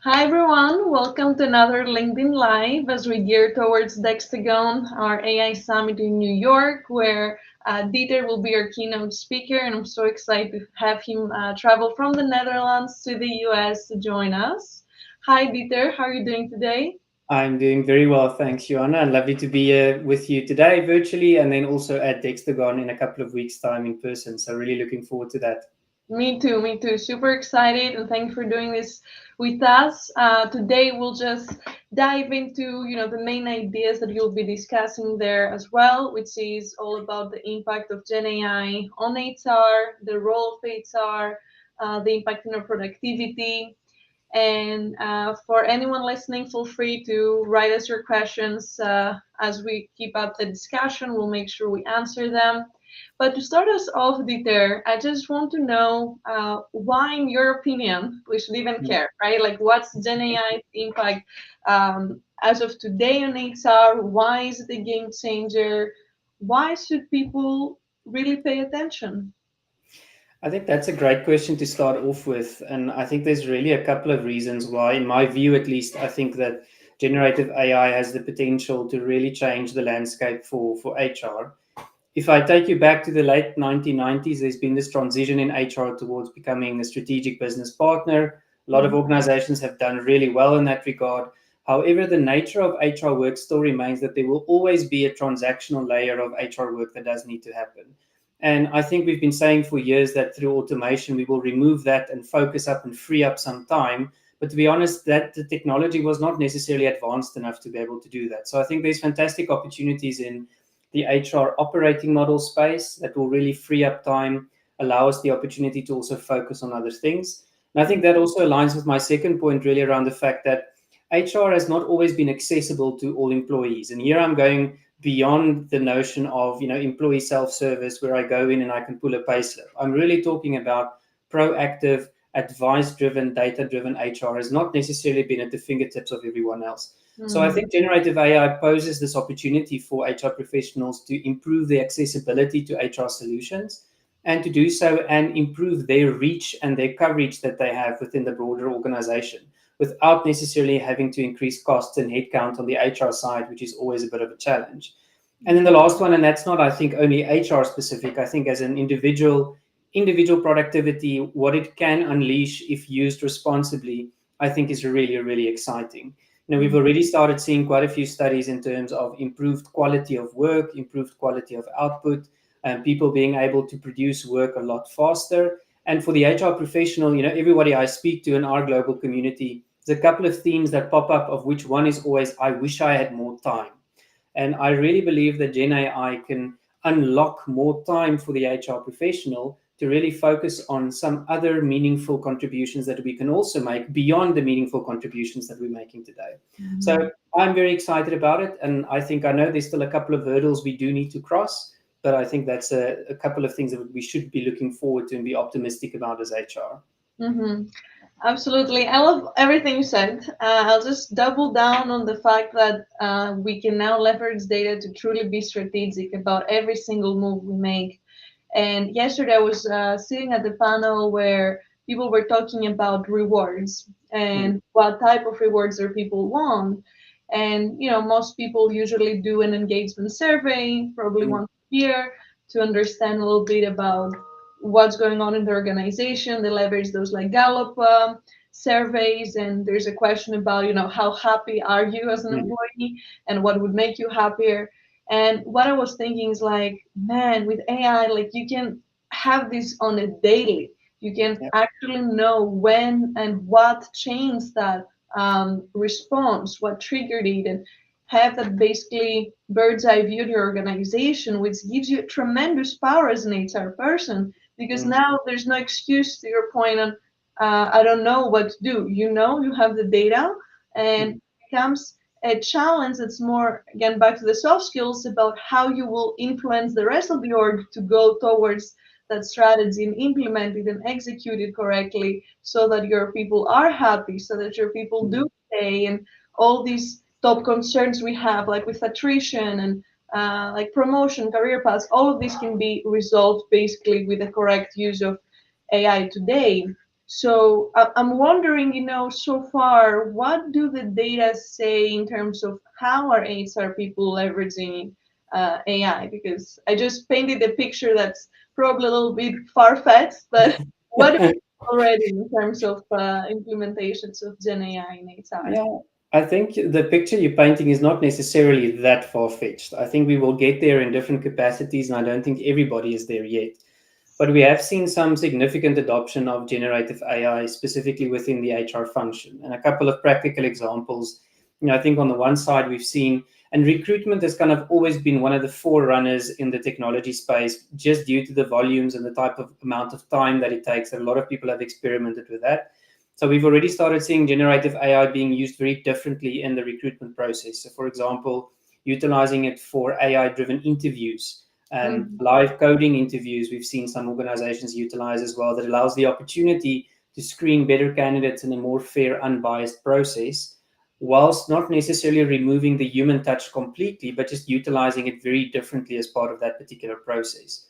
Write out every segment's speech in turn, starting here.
Hi everyone, welcome to another LinkedIn Live as we gear towards Dextagon, our AI summit in New York, where Dieter will be our keynote speaker, and I'm so excited to have him travel from the Netherlands to the US to join us. Hi Dieter, how are you doing today? I'm doing very well, thanks, Joanna. Lovely to be here with you today virtually and then also at Dextagon in a couple of weeks' time in person. So really looking forward to that. Me too. Super excited, and thanks for doing this with us. Today we'll just dive into, the main ideas that you'll be discussing there as well, which is all about the impact of Gen AI on HR, the role of HR, the impact on our productivity. And for anyone listening, feel free to write us your questions as we keep up the discussion. We'll make sure we answer them. But to start us off, Dieter, I just want to know why, in your opinion, we should even care, right? Like, what's Gen AI's impact as of today on HR? Why is it a game changer? Why should people really pay attention? I think that's a great question to start off with. And I think there's really a couple of reasons why, in my view at least, I think that generative AI has the potential to really change the landscape for HR. If I take you back to the late 1990s, there's been this transition in HR towards becoming a strategic business partner. A lot of organizations have done really well in that regard. However, the nature of HR work still remains that there will always be a transactional layer of HR work that does need to happen. And I think we've been saying for years that through automation, we will remove that and focus up and free up some time. But to be honest, that the technology was not necessarily advanced enough to be able to do that. So I think there's fantastic opportunities in the HR operating model space that will really free up time, allow us the opportunity to also focus on other things. And I think that also aligns with my second point, really around the fact that HR has not always been accessible to all employees. And here I'm going beyond the notion of employee self-service where I go in and I can pull a payslip. I'm really talking about proactive, advice-driven, data-driven HR has not necessarily been at the fingertips of everyone else. So I think generative AI poses this opportunity for HR professionals to improve their accessibility to HR solutions and to do so and improve their reach and their coverage that they have within the broader organization without necessarily having to increase costs and headcount on the HR side, which is always a bit of a challenge. And then the last one, and that's not, I think, only HR specific. I think as an individual productivity, what it can unleash if used responsibly, I think is really, really exciting. We've already started seeing quite a few studies in terms of improved quality of work, improved quality of output, and people being able to produce work a lot faster. And for the HR professional, everybody I speak to in our global community, there's a couple of themes that pop up, of which one is always, I wish I had more time. And I really believe that Gen AI can unlock more time for the HR professional to really focus on some other meaningful contributions that we can also make beyond the meaningful contributions that we're making today. So I'm very excited about it. And I know there's still a couple of hurdles we do need to cross, but I think that's a couple of things that we should be looking forward to and be optimistic about as HR. Mm-hmm. Absolutely. I love everything you said. I'll just double down on the fact that we can now leverage data to truly be strategic about every single move we make. And yesterday I was sitting at the panel where people were talking about rewards and what type of rewards their people want. And, most people usually do an engagement survey, probably once a year, to understand a little bit about what's going on in the organization. They leverage those like Gallup surveys, and there's a question about, how happy are you as an employee and what would make you happier. And what I was thinking is like, man, with AI, like you can have this on a daily. You can actually know when and what changed that response, what triggered it, and have that basically bird's eye view of your organization, which gives you tremendous power as an HR person because now there's no excuse to your point on I don't know what to do. You have the data, and it becomes a challenge that's more, again, back to the soft skills about how you will influence the rest of the org to go towards that strategy and implement it and execute it correctly so that your people are happy, so that your people do stay, and all these top concerns we have, like with attrition and like promotion, career paths, all of these can be resolved basically with the correct use of AI today. So I'm wondering, so far, what do the data say in terms of how are HR people leveraging AI? Because I just painted a picture that's probably a little bit far-fetched, but what do you see already in terms of implementations of Gen AI in HR? Yeah, I think the picture you're painting is not necessarily that far-fetched. I think we will get there in different capacities, and I don't think everybody is there yet. But we have seen some significant adoption of generative AI, specifically within the HR function. And a couple of practical examples. I think on the one side, we've seen, and recruitment has kind of always been one of the forerunners in the technology space, just due to the volumes and the type of amount of time that it takes. And a lot of people have experimented with that. So we've already started seeing generative AI being used very differently in the recruitment process. So, for example, utilizing it for AI-driven interviews, Mm-hmm. live coding interviews. We've seen some organizations utilize as well, that allows the opportunity to screen better candidates in a more fair, unbiased process, whilst not necessarily removing the human touch completely, but just utilizing it very differently as part of that particular process.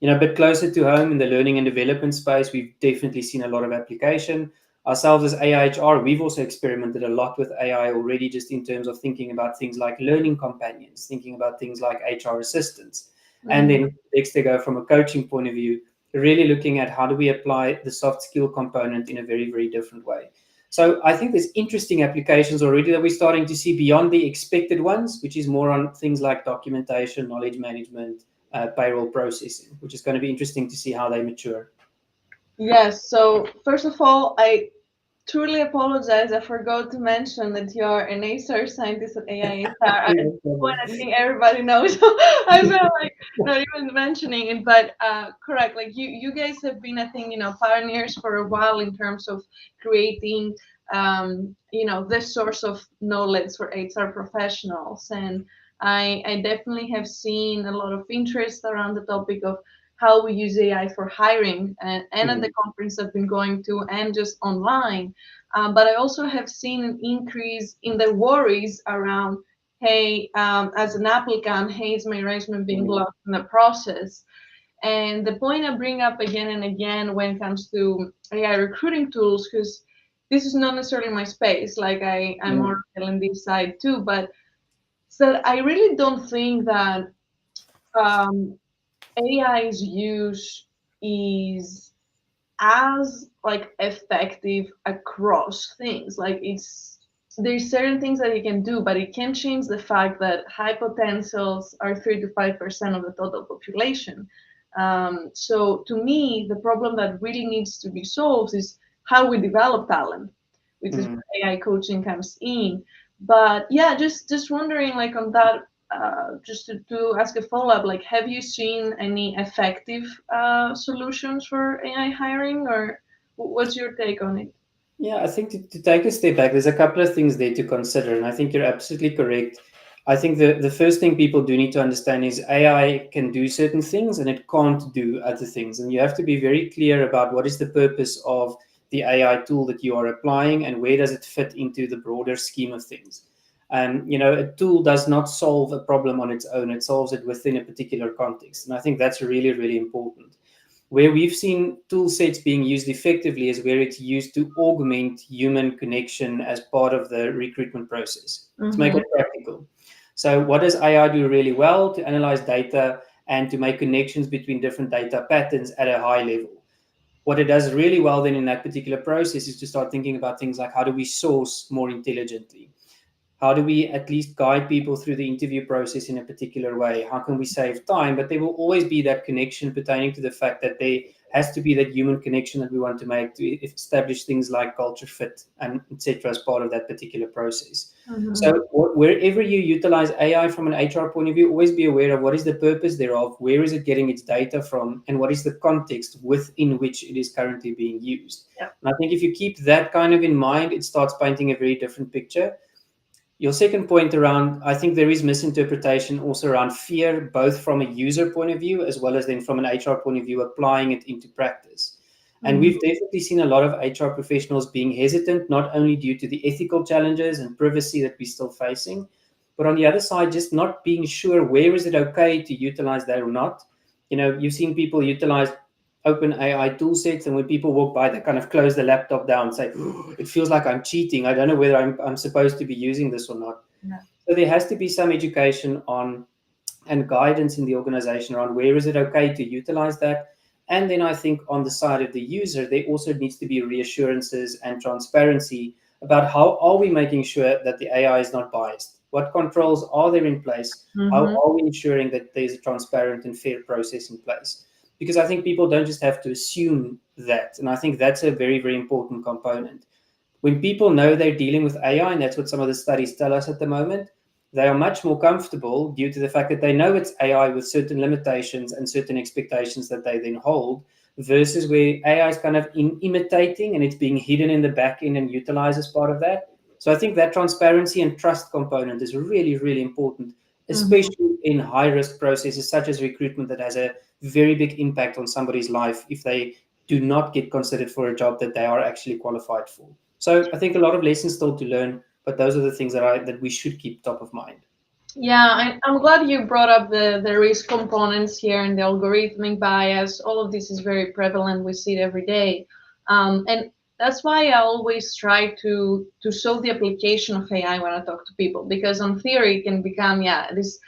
A bit closer to home in the learning and development space, we've definitely seen a lot of application. Ourselves as AIHR, we've also experimented a lot with AI already, just in terms of thinking about things like learning companions, thinking about things like HR assistants. And Mm-hmm. then next to go from a coaching point of view, really looking at how do we apply the soft skill component in a very, very different way. So I think there's interesting applications already that we're starting to see beyond the expected ones, which is more on things like documentation, knowledge management, payroll processing, which is going to be interesting to see how they mature. Yes. So first of all, I truly apologize. I forgot to mention that you're an HR scientist at AISR. At this No point, problem. I think everybody knows. I feel like not even mentioning it, but correct. Like you guys have been, I think, pioneers for a while in terms of creating, this source of knowledge for HR professionals, and I definitely have seen a lot of interest around the topic of how we use AI for hiring, and at the Mm, conference I've been going to, and just online. But I also have seen an increase in the worries around, hey, as an applicant, hey, is my resume being mm, lost in the process? And the point I bring up again and again when it comes to AI recruiting tools, because this is not necessarily my space, like I'm more mm, on this side too, but so I really don't think that um, AI's use is as like effective across things. Like there's certain things that it can do, but it can change the fact that high potentials are 3 to 5% of the total population. So to me, the problem that really needs to be solved is how we develop talent, which is mm. where AI coaching comes in. But yeah, just wondering, like on that, just to ask a follow up, like have you seen any effective solutions for AI hiring, or what's your take on it? Yeah, I think to take a step back, there's a couple of things there to consider, and I think you're absolutely correct. I think the first thing people do need to understand is AI can do certain things and it can't do other things. And you have to be very clear about what is the purpose of the AI tool that you are applying and where does it fit into the broader scheme of things. A tool does not solve a problem on its own, it solves it within a particular context. And I think that's really, really important. Where we've seen tool sets being used effectively is where it's used to augment human connection as part of the recruitment process. To make Mm-hmm. it practical. So, what does AI do really well? To analyze data and to make connections between different data patterns at a high level. What it does really well then in that particular process is to start thinking about things like how do we source more intelligently? How do we at least guide people through the interview process in a particular way? How can we save time? But there will always be that connection pertaining to the fact that there has to be that human connection that we want to make to establish things like culture fit and etc. as part of that particular process. So Mm-hmm. wherever you utilize AI from an HR point of view, always be aware of what is the purpose thereof, where is it getting its data from, and what is the context within which it is currently being used. Yeah. And I think if you keep that kind of in mind, it starts painting a very different picture. Your second point around, I think there is misinterpretation also around fear, both from a user point of view as well as then from an HR point of view, applying it into practice. And Mm-hmm. we've definitely seen a lot of HR professionals being hesitant, not only due to the ethical challenges and privacy that we're still facing, but on the other side, just not being sure where is it okay to utilize that or not. You've seen people utilize open AI tool sets, and when people walk by, they kind of close the laptop down and say, "Oh, it feels like I'm cheating. I don't know whether I'm supposed to be using this or not." Yeah. So there has to be some education on and guidance in the organization around where is it okay to utilize that. And then I think on the side of the user, there also needs to be reassurances and transparency about how are we making sure that the AI is not biased? What controls are there in place? How Mm-hmm. are we ensuring that there's a transparent and fair process in place? Because I think people don't just have to assume that. And I think that's a very, very important component. When people know they're dealing with AI, and that's what some of the studies tell us at the moment, they are much more comfortable due to the fact that they know it's AI with certain limitations and certain expectations that they then hold, versus where AI is kind of imitating and it's being hidden in the back end and utilized as part of that. So I think that transparency and trust component is really, really important, Mm-hmm. especially in high risk processes such as recruitment that has a very big impact on somebody's life if they do not get considered for a job that they are actually qualified for. So I think a lot of lessons still to learn, but those are the things that we should keep top of mind. Yeah, I'm glad you brought up the risk components here and the algorithmic bias. All of this is very prevalent. We see it every day. And that's why I always try to show the application of AI when I talk to people, because on theory it can become, yeah, this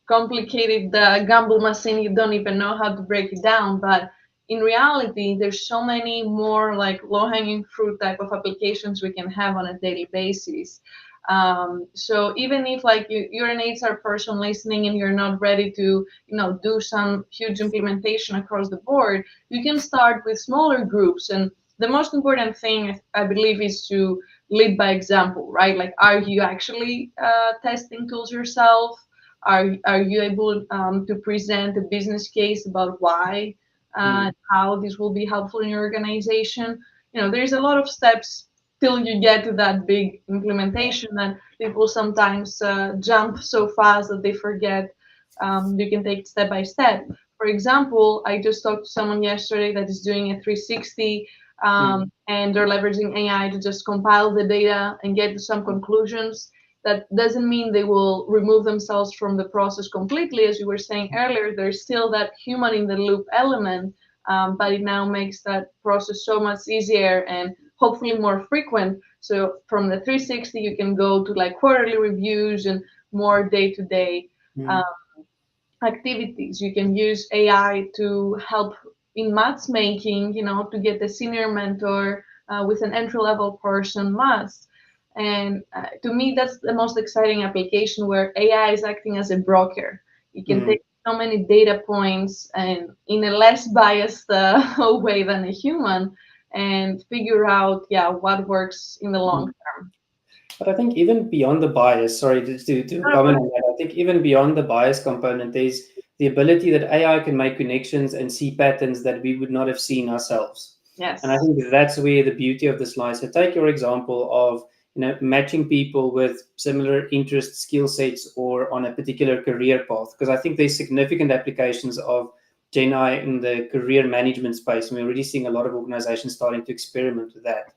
complicated gamble machine. You don't even know how to break it down. But in reality, there's so many more like low-hanging fruit type of applications we can have on a daily basis. So even if like you're an HR person listening and you're not ready to, do some huge implementation across the board, you can start with smaller groups. And the most important thing I believe is to lead by example, right? Like, are you actually testing tools yourself? Are you able to present a business case about why, Mm, how this will be helpful in your organization? There's a lot of steps till you get to that big implementation that people sometimes jump so fast that they forget you can take step by step. For example, I just talked to someone yesterday that is doing a 360, mm, and they're leveraging AI to just compile the data and get to some conclusions. That doesn't mean they will remove themselves from the process completely. As you were saying earlier, there's still that human in the loop element, but it now makes that process so much easier and hopefully more frequent. So from the 360, you can go to like quarterly reviews and more day-to-day mm, activities. You can use AI to help in matchmaking, to get a senior mentor with an entry-level person matched. And to me, that's the most exciting application where AI is acting as a broker. You can mm, take so many data points and in a less biased way than a human and figure out, yeah, what works in the long mm. term. But I think even beyond the bias, sorry to comment on that, I think even beyond the bias component, there's the ability that AI can make connections and see patterns that we would not have seen ourselves. And I Yes. think that's where the beauty of this lies. So take your example of matching people with similar interest skill sets or on a particular career path, because I think there's significant applications of Gen AI in the career management space, and we're already seeing a lot of organizations starting to experiment with that.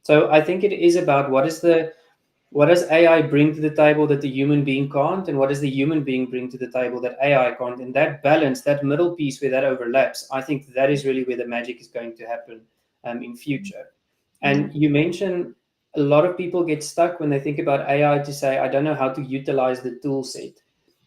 So I think it is about what does AI bring to the table that the human being can't, and what does the human being bring to the table that AI can't? And that balance, that middle piece where that overlaps, I think that is really where the magic is going to happen in future. Yeah. And you mentioned a lot of people get stuck when they think about AI to say, I don't know how to utilize the tool set.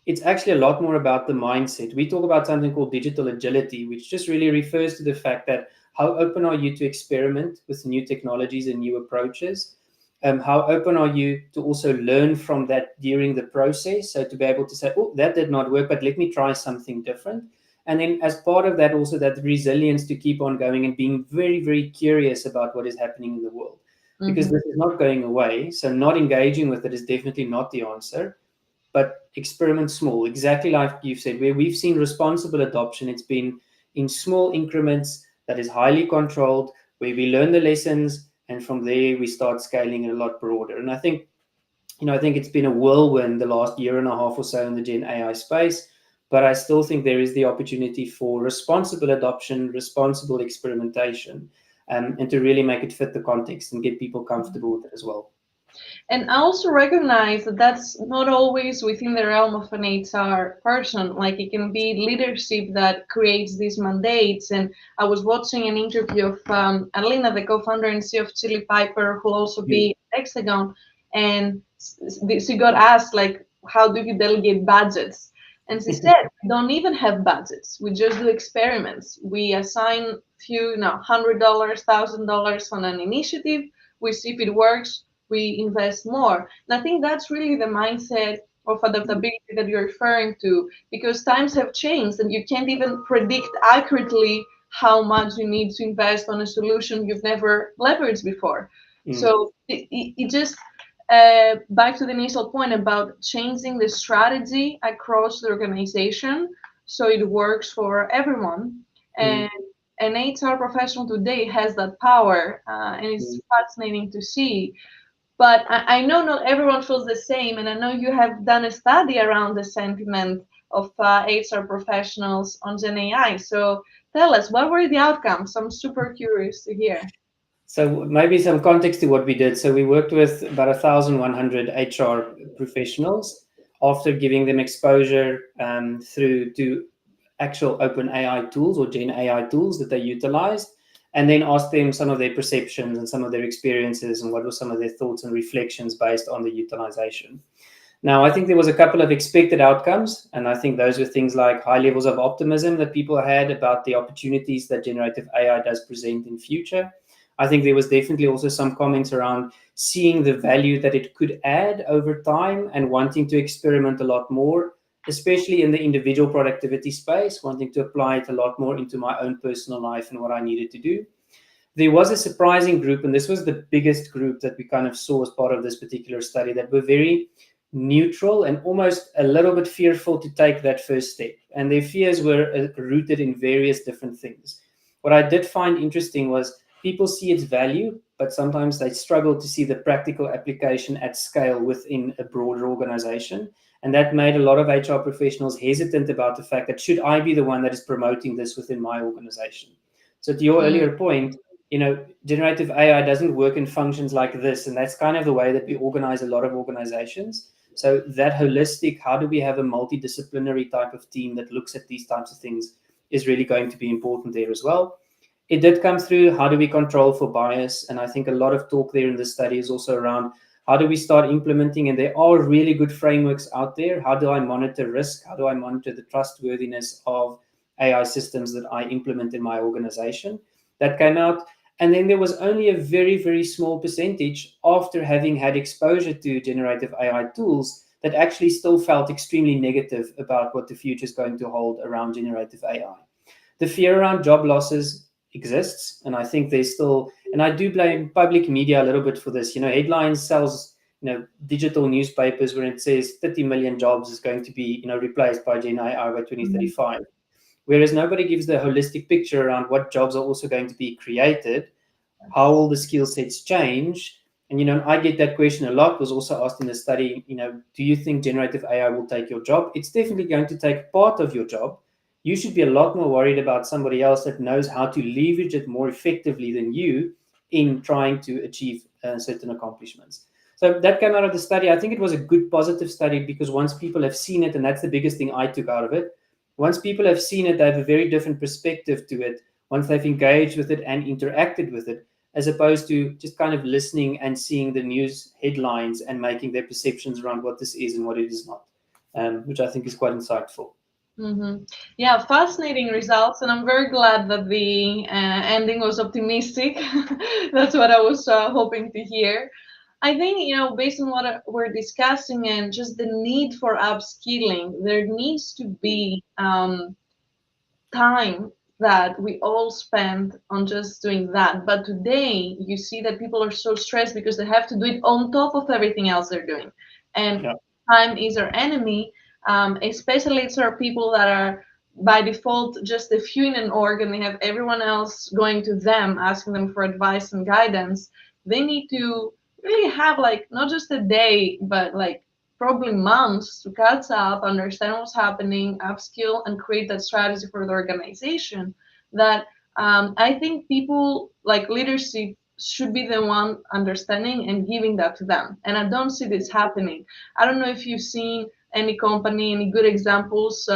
It's actually a lot more about the mindset. We talk about something called digital agility, which just really refers to the fact that how open are you to experiment with new technologies and new approaches? How open are you to also learn from that during the process? So to be able to say, oh, that did not work, but let me try something different. And then as part of that, also that resilience to keep on going and being very, very curious about what is happening in the world. Because Mhm. this is not going away. So not engaging with it is definitely not the answer, but experiment small, exactly like you've said, where we've seen responsible adoption. It's been in small increments that is highly controlled, where we learn the lessons, and from there we start scaling it a lot broader. And I think it's been a whirlwind the last year and a half or so in the Gen AI space, but I still think there is the opportunity for responsible adoption, responsible experimentation, and to really make it fit the context and get people comfortable with it as well. And I also recognize that that's not always within the realm of an HR person. Like it can be leadership that creates these mandates. And I was watching an interview of Alina, the co-founder and CEO of Chili Piper, who'll also Mm, be Hexagon, and she got asked like, "How do you delegate budgets?" And she said, "We don't even have budgets. We just do experiments. We assign few, $100, $1,000 on an initiative. We see if it works, we invest more." And I think that's really the mindset of mm, adaptability that you're referring to, because times have changed and you can't even predict accurately how much you need to invest on a solution you've never leveraged before. mm, So it just back to the initial point about changing the strategy across the organization so it works for everyone. mm, And an HR professional today has that power, and it's mm. fascinating to see. But I know not everyone feels the same, and I know you have done a study around the sentiment of HR professionals on Gen AI. So tell us, what were the outcomes? I'm super curious to hear. So maybe some context to what we did. So we worked with about 1,100 HR professionals after giving them exposure through to actual open AI tools or Gen AI tools that they utilized, and then asked them some of their perceptions and some of their experiences and what were some of their thoughts and reflections based on the utilization. Now, I think there was a couple of expected outcomes, and I think those were things like high levels of optimism that people had about the opportunities that generative AI does present in future. I think there was definitely also some comments around seeing the value that it could add over time and wanting to experiment a lot more, especially in the individual productivity space, wanting to apply it a lot more into my own personal life and what I needed to do. There was a surprising group, and this was the biggest group that we kind of saw as part of this particular study, that were very neutral and almost a little bit fearful to take that first step. And their fears were rooted in various different things. What I did find interesting was people see its value, but sometimes they struggle to see the practical application at scale within a broader organization. And that made a lot of HR professionals hesitant about the fact that should I be the one that is promoting this within my organization? So to your Mm, earlier point, generative AI doesn't work in functions like this, and that's kind of the way that we organize a lot of organizations. So that holistic, how do we have a multidisciplinary type of team that looks at these types of things is really going to be important there as well. It did come through, how do we control for bias? And I think a lot of talk there in this study is also around how do we start implementing, and there are really good frameworks out there. How do I monitor risk? How do I monitor the trustworthiness of AI systems that I implement in my organization? That came out. And then there was only a very, very small percentage after having had exposure to generative AI tools that actually still felt extremely negative about what the future is going to hold around generative AI. The fear around job losses exists, and I think there's still, and I do blame public media a little bit for this. Headlines sells, digital newspapers where it says 30 million jobs is going to be, replaced by Gen AI by mm, 2035. Whereas nobody gives the holistic picture around what jobs are also going to be created, how yes. will the skill sets change? And I get that question a lot. Was also asked in the study, do you think generative AI will take your job? It's definitely going to take part of your job. You should be a lot more worried about somebody else that knows how to leverage it more effectively than you in trying to achieve certain accomplishments. So that came out of the study. I think it was a good positive study because once people have seen it, and that's the biggest thing I took out of it, once people have seen it, they have a very different perspective to it. Once they've engaged with it and interacted with it, as opposed to just kind of listening and seeing the news headlines and making their perceptions around what this is and what it is not, which I think is quite insightful. Yeah, fascinating results, and I'm very glad that the ending was optimistic. That's what I was hoping to hear. I think, based on what we're discussing and just the need for upskilling, there needs to be time that we all spend on just doing that. But today, you see that people are so stressed because they have to do it on top of everything else they're doing. And Yeah. time is our enemy, especially it's our people that are by default just a few in an org and they have everyone else going to them, asking them for advice and guidance. They need to really have like not just a day, but like probably months to catch up, understand what's happening, upskill, and create that strategy for the organization. That I think people like leadership should be the one understanding and giving that to them. And I don't see this happening. I don't know if you've seen any company, any good examples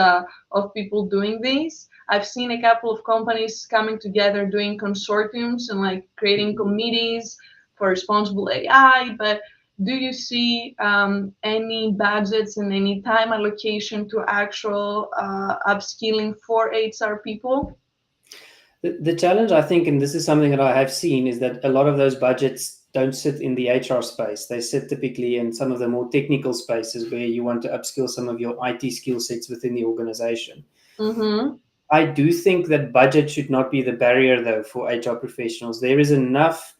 of people doing this. I've seen a couple of companies coming together doing consortiums and like creating committees for responsible AI, but do you see any budgets and any time allocation to actual upskilling for HR people? The challenge, I think, and this is something that I have seen, is that a lot of those budgets don't sit in the HR space. They sit typically in some of the more technical spaces where you want to upskill some of your IT skill sets within the organization. Mm-hmm. I do think that budget should not be the barrier, though, for HR professionals. There is enough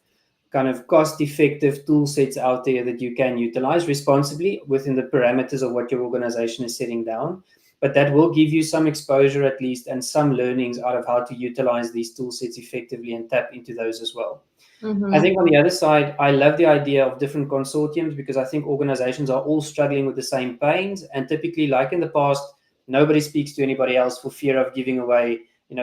kind of cost effective tool sets out there that you can utilize responsibly within the parameters of what your organization is setting down. But that will give you some exposure at least and some learnings out of how to utilize these tool sets effectively and tap into those as well. I Mm-hmm. think on the other side, I love the idea of different consortiums because I think organizations are all struggling with the same pains. And typically, like in the past, nobody speaks to anybody else for fear of giving away,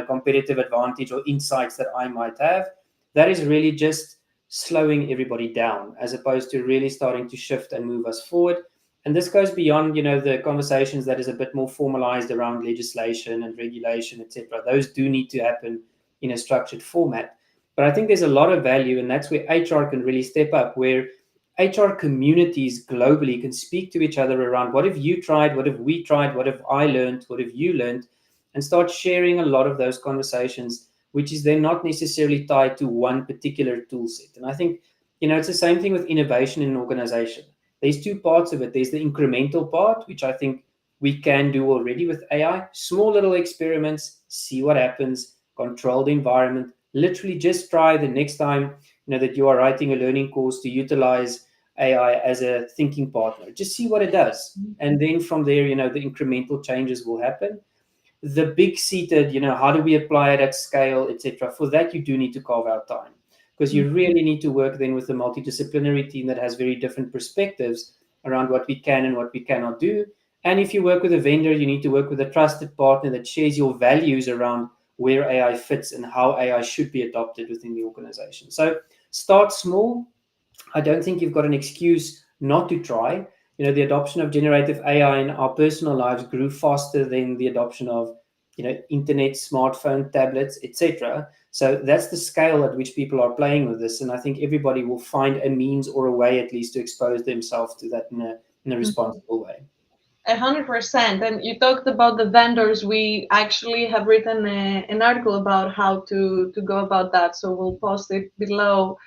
competitive advantage or insights that I might have. That is really just slowing everybody down as opposed to really starting to shift and move us forward. And this goes beyond, the conversations that is a bit more formalized around legislation and regulation, etc. Those do need to happen in a structured format. But I think there's a lot of value, and that's where HR can really step up, where HR communities globally can speak to each other around what have you tried, what have we tried, what have I learned, what have you learned, and start sharing a lot of those conversations, which is then not necessarily tied to one particular tool set. And I think, it's the same thing with innovation in an organization. There's two parts of it. There's the incremental part, which I think we can do already with AI, small little experiments, see what happens, controlled environment, literally just try the next time that you are writing a learning course to utilize AI as a thinking partner. Just see what it does. And then from there, the incremental changes will happen. The big seated, how do we apply it at scale, etc. For that, you do need to carve out time because you really need to work then with a multidisciplinary team that has very different perspectives around what we can and what we cannot do. And if you work with a vendor, you need to work with a trusted partner that shares your values around where AI fits and how AI should be adopted within the organization. So start small. I don't think you've got an excuse not to try. The adoption of generative AI in our personal lives grew faster than the adoption of, internet, smartphone, tablets, etc. So that's the scale at which people are playing with this, and I think everybody will find a means or a way at least to expose themselves to that in a responsible way. 100%. And you talked about the vendors. We actually have written an article about how to go about that. So we'll post it below.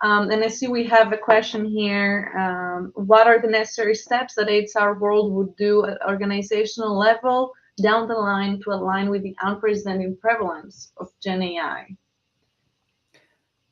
And I see we have a question here. What are the necessary steps that HR world would do at organizational level down the line to align with the unprecedented prevalence of Gen AI?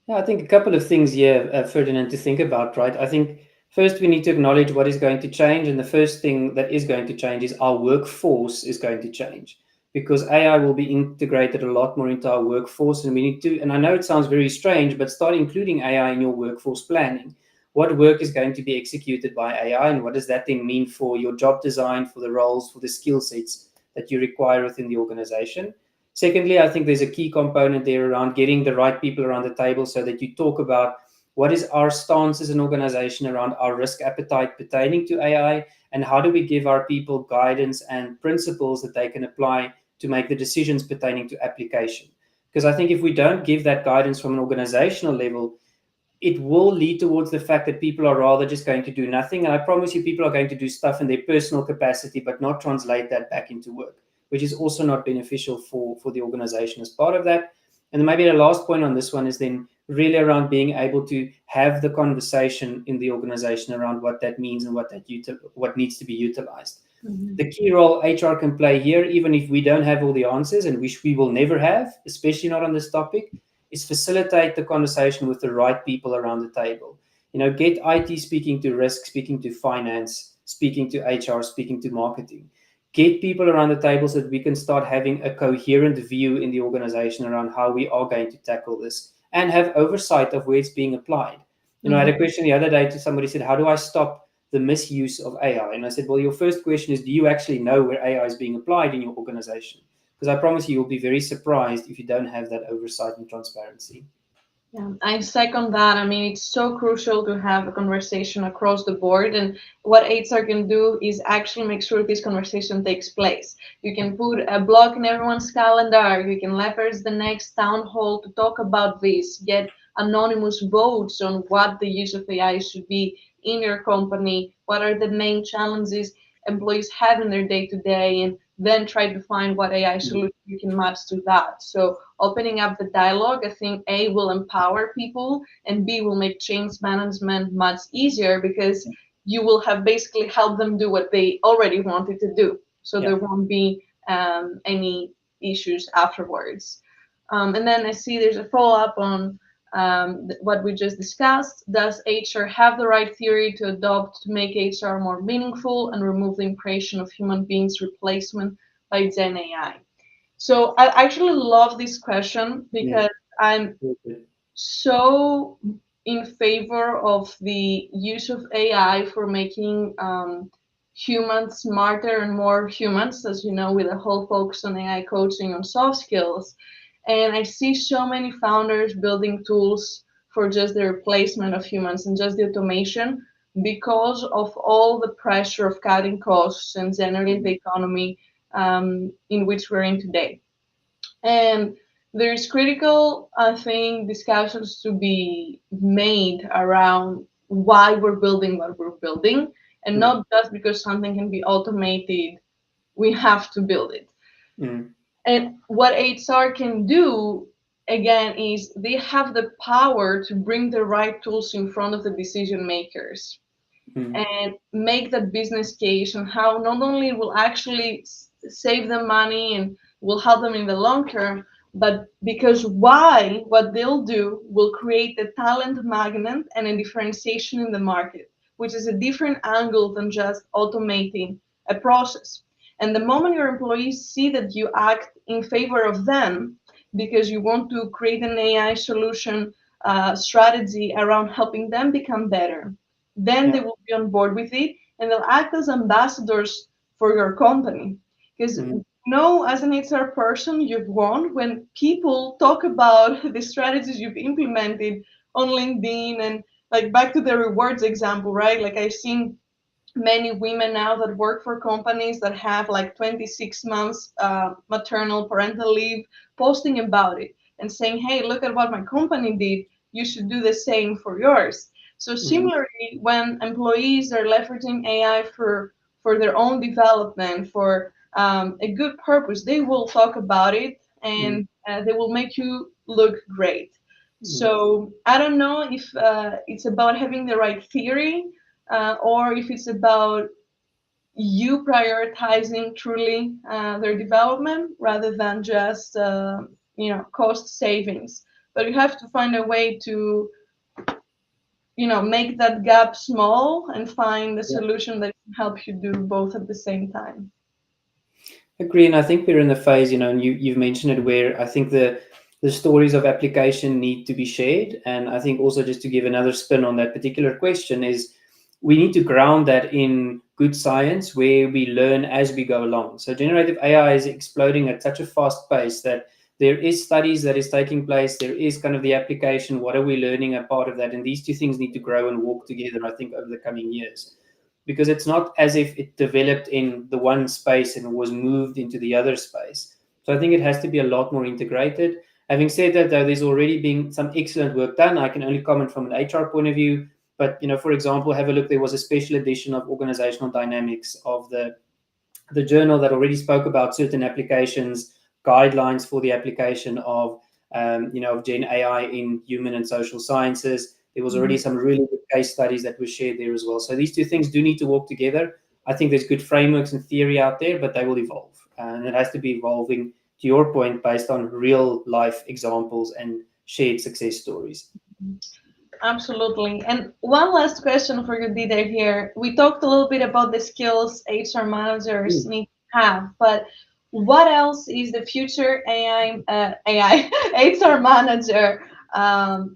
Yeah, I think a couple of things here, Ferdinand, to think about, right? I think first we need to acknowledge what is going to change. And the first thing that is going to change is our workforce is going to change because AI will be integrated a lot more into our workforce. And we need to, and I know it sounds very strange, but start including AI in your workforce planning. What work is going to be executed by AI and what does that then mean for your job design, for the roles, for the skill sets that you require within the organization? Secondly, I think there's a key component there around getting the right people around the table so that you talk about what is our stance as an organization around our risk appetite pertaining to AI and how do we give our people guidance and principles that they can apply to make the decisions pertaining to application. Because I think if we don't give that guidance from an organizational level, it will lead towards the fact that people are rather just going to do nothing. And I promise you, people are going to do stuff in their personal capacity, but not translate that back into work, which is also not beneficial for the organization as part of that. And then maybe the last point on this one is then really around being able to have the conversation in the organization around what that means and what needs to be utilized. Mhm. The key role HR can play here, even if we don't have all the answers and which we will never have, especially not on this topic, is facilitate the conversation with the right people around the table. Get IT speaking to risk, speaking to finance, speaking to HR, speaking to marketing. Get people around the table so that we can start having a coherent view in the organization around how we are going to tackle this and have oversight of where it's being applied. I had a question the other day to somebody said, how do I stop the misuse of AI? And I said, well, your first question is, do you actually know where AI is being applied in your organization? Because I promise you'll be very surprised if you don't have that oversight and transparency. Yeah, I second that. I mean, it's so crucial to have a conversation across the board. And what HR can do is actually make sure this conversation takes place. You can put a block in everyone's calendar. You can leverage the next town hall to talk about this, get anonymous votes on what the use of AI should be in your company, what are the main challenges employees have in their day to day, and then try to find what AI Mm. solution you can match to that. So opening up the dialogue, I think A will empower people and B will make change management much easier because you will have basically helped them do what they already wanted to do. So Yeah. there won't be any issues afterwards. And then I see there's a follow up on what we just discussed. Does HR have the right theory to adopt to make HR more meaningful and remove the impression of human beings' replacement by Gen AI? So I actually love this question Yeah. because I'm Okay. so in favor of the use of AI for making humans smarter and more humans, as you know, with a whole focus on AI coaching on soft skills. And I see so many founders building tools for just the replacement of humans and just the automation because of all the pressure of cutting costs and generally Mm. the economy in which we're in today. And there's critical, I think, discussions to be made around why we're building what we're building, and Mm. not just because something can be automated, we have to build it. Mm. And what HR can do, again, is they have the power to bring the right tools in front of the decision makers Mm. and make that business case and how not only it will actually save them money and will help them in the long term, but because why what they'll do will create a talent magnet and a differentiation in the market, which is a different angle than just automating a process. And the moment your employees see that you act in favor of them because you want to create an AI solution strategy around helping them become better, then Yeah. they will be on board with it and they'll act as ambassadors for your company. Because Mm. as an HR person, you've won when people talk about the strategies you've implemented on LinkedIn and like back to the rewards example, right? Like I've seen many women now that work for companies that have like 26 months maternal parental leave posting about it and saying, hey, look at what my company did, you should do the same for yours. So Mm. similarly, when employees are leveraging AI for their own development for a good purpose, they will talk about it Mm. and they will make you look great. Mm. So I don't know if it's about having the right theory or if it's about you prioritizing truly their development rather than just cost savings. But you have to find a way to make that gap small and find a Yeah. solution that can help you do both at the same time. Agree, and I think we're in the phase, and you've mentioned it, where I think the stories of application need to be shared, and I think also just to give another spin on that particular question is we need to ground that in good science where we learn as we go along. So generative AI is exploding at such a fast pace that there is studies that is taking place. There is kind of the application. What are we learning a part of that? And these two things need to grow and walk together, I think, over the coming years, because it's not as if it developed in the one space and was moved into the other space. So I think it has to be a lot more integrated. Having said that, though, there's already been some excellent work done. I can only comment from an HR point of view, but for example, have a look. There was a special edition of Organizational Dynamics of the journal that already spoke about certain applications, guidelines for the application of Gen AI in human and social sciences. There was already Mhm. some really good case studies that were shared there as well. So these two things do need to work together. I think there's good frameworks and theory out there, but they will evolve, and it has to be evolving. To your point, based on real life examples and shared success stories. Absolutely. And one last question for you, Dieter, here. We talked a little bit about the skills HR managers Mm. need to have, but what else is the future AI HR manager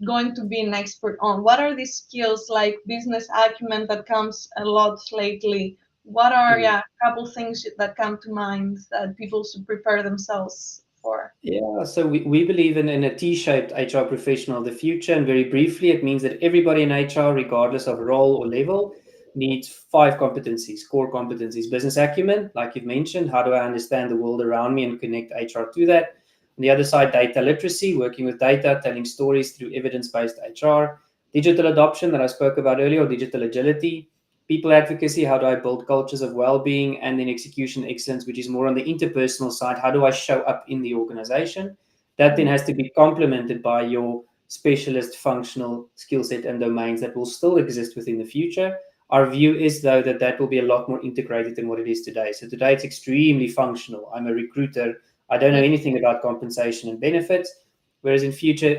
going to be an expert on? What are these skills like business acumen that comes a lot lately? What are, Mm. a couple things that come to mind that people should prepare themselves for? Yeah, so we believe in a T-shaped HR professional of the future. And very briefly, it means that everybody in HR, regardless of role or level, needs five competencies, core competencies. Business acumen, like you've mentioned, how do I understand the world around me and connect HR to that? On the other side, data literacy, working with data, telling stories through evidence-based HR. Digital adoption that I spoke about earlier, or digital agility. People advocacy, how do I build cultures of well-being? And then execution excellence, which is more on the interpersonal side, how do I show up in the organization? That then has to be complemented by your specialist functional skill set and domains that will still exist within the future. Our view is, though, that that will be a lot more integrated than what it is today. So today it's extremely functional. I'm a recruiter. I don't know Yeah. anything about compensation and benefits. Whereas in future,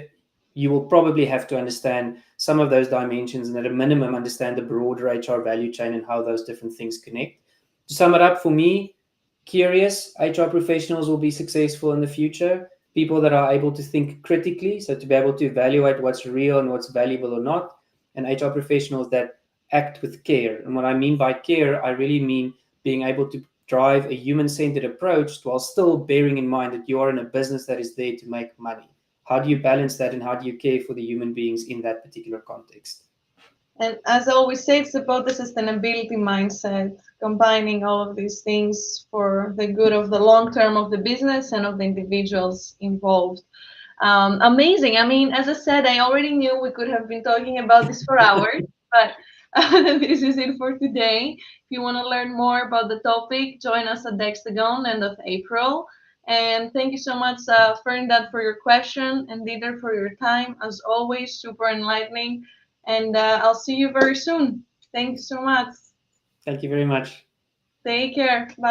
you will probably have to understand some of those dimensions and at a minimum understand the broader HR value chain and how those different things connect. To sum it up, for me, curious HR professionals will be successful in the future. People that are able to think critically, so to be able to evaluate what's real and what's valuable or not, and HR professionals that act with care. And what I mean by care, I really mean being able to drive a human-centered approach while still bearing in mind that you are in a business that is there to make money. How do you balance that and how do you care for the human beings in that particular context? And as I always say, it's about the sustainability mindset, combining all of these things for the good of the long term of the business and of the individuals involved. Amazing. I mean, as I said, I already knew we could have been talking about this for hours, but this is it for today. If you want to learn more about the topic, join us at Dextagon end of April. And thank you so much, Ferndad, for your question and Dieter for your time. As always, super enlightening. And I'll see you very soon. Thank you so much. Thank you very much. Take care. Bye.